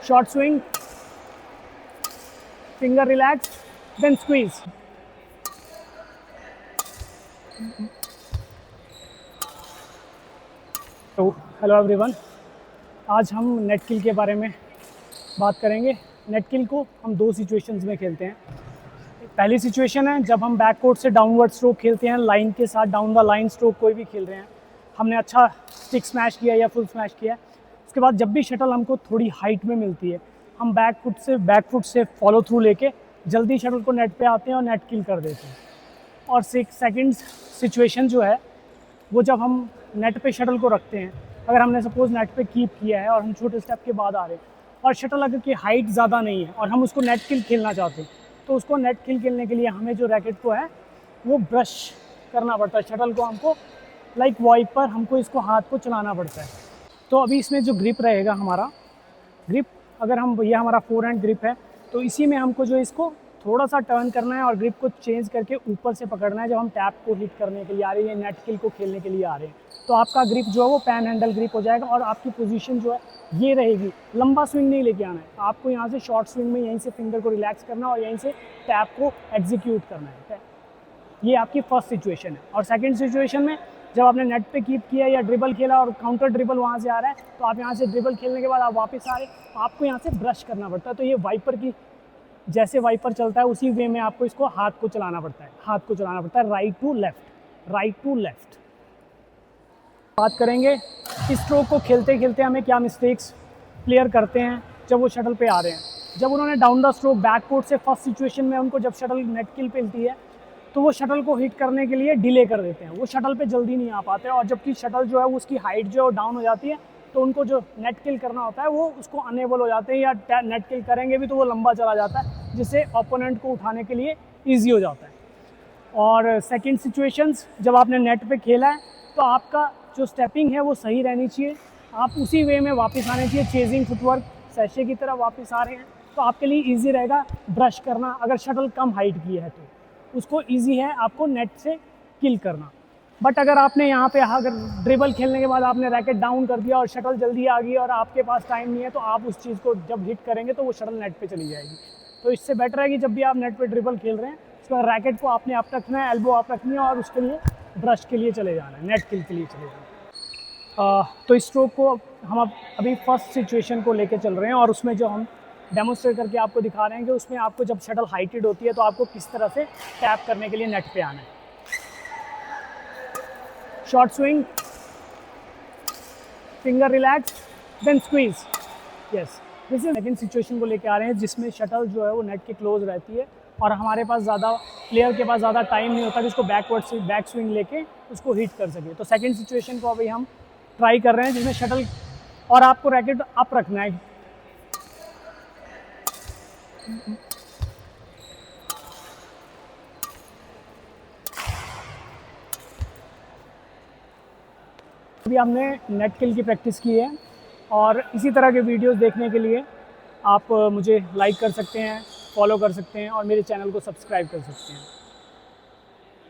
short swing, finger relaxed, then squeeze. तो hello everyone, आज हम नेट किल के बारे में बात करेंगे। नेट किल को हम दो सिचुएशंस में खेलते हैं। पहली सिचुएशन है जब हम बैक कोर्ट से डाउनवर्ड स्ट्रोक खेलते हैं, लाइन के साथ डाउन द लाइन स्ट्रोक कोई भी खेल रहे हैं, हमने अच्छा स्टिक स्मैश किया या फुल स्मैश किया। उसके बाद जब भी शटल हमको थोड़ी हाइट में मिलती है, हम बैक फुट से फॉलो थ्रू लेके जल्दी शटल को नेट पे आते हैं और नेट किल कर देते हैं। और सेकंड सिचुएशन जो है वो जब हम नेट पे शटल को रखते हैं, अगर हमने सपोज़ नेट पे कीप किया है और हम छोटे स्टेप के बाद आ रहे हैं और शटल अगर की हाइट ज़्यादा नहीं है और हम उसको नेट किल खेलना चाहते हैं, तो उसको नेट किल खेलने के लिए हमें जो रैकेट को है वो ब्रश करना पड़ता है। शटल को हमको लाइक वाइपर हमको इसको हाथ को चलाना पड़ता है। तो अभी इसमें जो ग्रिप रहेगा, हमारा ग्रिप अगर हम ये हमारा फोर हैंड ग्रिप है, तो इसी में हमको जो इसको थोड़ा सा टर्न करना है और ग्रिप को चेंज करके ऊपर से पकड़ना है जब हम टैप को हिट करने के लिए आ रहे हैं, नेट किल को खेलने के लिए आ रहे हैं। तो आपका ग्रिप जो है वो पैन हैंडल ग्रिप हो जाएगा और आपकी पोजीशन जो है ये रहेगी। लंबा स्विंग नहीं लेके आना है आपको, यहाँ से शॉर्ट स्विंग में यहीं से फिंगर को रिलैक्स करना और यहीं से टैप को एग्जीक्यूट करना है। ये आपकी फर्स्ट सिचुएशन है। और सेकंड सिचुएशन में जब आपने नेट पे कीप किया या ड्रिबल खेला और काउंटर ड्रिबल वहाँ से आ रहा है, तो आप यहाँ से ड्रिबल खेलने के बाद आप वापस आ रहे, आपको यहाँ से ब्रश करना पड़ता है। तो ये वाइपर की जैसे वाइपर चलता है उसी वे में आपको इसको हाथ को चलाना पड़ता है, राइट टू लेफ्ट। बात करेंगे इस स्ट्रोक को खेलते खेलते हमें क्या मिस्टेक्स प्लेयर करते हैं जब वो शटल पे आ रहे हैं। जब उन्होंने down the stroke back court से फर्स्ट सिचुएशन में उनको जब शटल नेट किल पे मिलती है, तो वो शटल को हिट करने के लिए डिले कर देते हैं, वो शटल पे जल्दी नहीं आ पाते। और जबकि शटल जो है उसकी हाइट जो है डाउन हो जाती है, तो उनको जो नेट किल करना होता है वो उसको अनेबल हो जाते हैं, या नेट किल करेंगे भी तो वो लंबा चला जाता है, जिससे ओपोनेंट को उठाने के लिए ईजी हो जाता है। और सेकंड सिचुएशंस जब आपने नेट पे खेला है, तो आपका जो स्टेपिंग है वो सही रहनी चाहिए, आप उसी वे में वापस आने चाहिए, चेजिंग फुटवर्क सैशे की तरह वापस आ रहे हैं, तो आपके लिए ईजी रहेगा ब्रश करना। अगर शटल कम हाइट की है तो उसको ईजी है आपको नेट से किल करना। बट अगर आपने यहाँ पे अगर ड्रिबल खेलने के बाद आपने रैकेट डाउन कर दिया और शटल जल्दी आ गई और आपके पास टाइम नहीं है, तो आप उस चीज़ को जब हिट करेंगे तो वो शटल नेट पे चली जाएगी। तो इससे बेटर है कि जब भी आप नेट पे ड्रिबल खेल रहे हैं, उसके बाद रैकेट को आपने आप रखना है, एल्बो आप रखनी है और उसके लिए ब्रश के लिए चले जाना है, नेट किल के लिए चले जाना है। तो इस स्ट्रोक को हम अभी फर्स्ट सिचुएशन को लेके चल रहे हैं और उसमें जो हम डेमोन्स्ट्रेट करके आपको दिखा रहे हैं कि उसमें आपको जब शटल हाइटेड होती है तो आपको किस तरह से टैप करने के लिए नेट पे आना है। Short swing, finger relax, then squeeze. Yes, this is second situation को लेके आ रहे हैं जिसमें शटल जो है वो नेट के क्लोज रहती है और हमारे पास प्लेयर के पास ज़्यादा टाइम नहीं होता कि उसको बैकवर्ड से बैक स्विंग लेके उसको हिट कर सके। तो सेकंड सिचुएशन को अभी हम ट्राई कर रहे हैं जिसमें शटल और आपको रैकेट अप रखना है। अभी हमने नेट किल की प्रैक्टिस की है और इसी तरह के वीडियोस देखने के लिए आप मुझे लाइक कर सकते हैं, फॉलो कर सकते हैं और मेरे चैनल को सब्सक्राइब कर सकते हैं।